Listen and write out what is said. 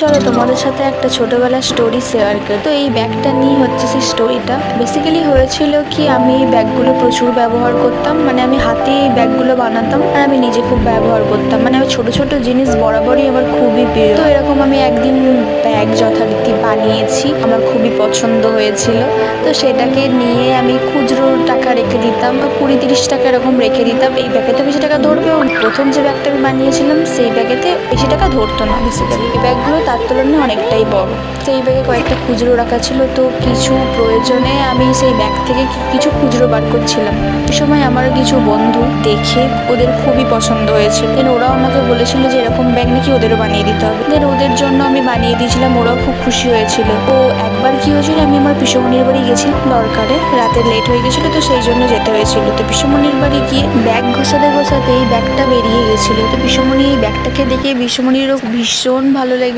চলো তোমাদের সাথে একটা ছোটবেলার স্টোরি শেয়ার করি। তো এই ব্যাগটা নিয়ে হচ্ছে সেই স্টোরিটা। বেসিক্যালি হয়েছিল কি, আমি এই ব্যাগগুলো প্রচুর ব্যবহার করতাম, মানে আমি হাতে এই ব্যাগগুলো বানাতাম আর আমি নিজে খুব ব্যবহার করতাম। মানে আমি ছোট ছোট জিনিস বরাবরই আমার খুবই প্রিয়। তো এরকম আমি একদিন ব্যাগ যথারীতি বানিয়েছি, আমার খুবই পছন্দ হয়েছিল। তো সেটাকে নিয়ে আমি খুচরো টাকা রেখে দিতাম, 20-30 টাকা এরকম রেখে দিতাম। এই ব্যাগেতে বেশি টাকা ধরবে, প্রথম যে ব্যাগটা আমি বানিয়েছিলাম সেই ব্যাগেতে বেশি টাকা ধরতো না। বেসিক্যালি এই ব্যাগগুলো তার তুলনায় অনেকটাই বড়। সেই ব্যাগে কয়েকটা খুচরো রাখা ছিল, তো কিছু প্রয়োজনে আমি সেই ব্যাগ থেকে কিছু খুচরো বার করছিলাম। এই সময় আমার কিছু বন্ধু দেখে ওদের খুবই পছন্দ হয়েছিল। দেন ওরাও আমাকে বলেছিল যে এরকম ব্যাগ নাকি ওদেরও বানিয়ে দিতে হবে। দেন ওদের জন্য আমি বানিয়ে দিয়েছিলাম, ওরাও খুব খুশি হয়েছিল। তো একবার কি হয়েছিল, আমি আমার পিসুমণির বাড়ি গেছিলাম দরকারে, রাতে লেট হয়ে গেছিল, তো সেই জন্য যেতে হয়েছিল। তো পিসুমণির বাড়ি গিয়ে ব্যাগ ঘোষাতে ঘোষাতে এই ব্যাগটা বেরিয়ে গেছিল। তো পিসুমণি এই ব্যাগটাকে দেখে পিসুমণিরও ভীষণ ভালো লেগেছে।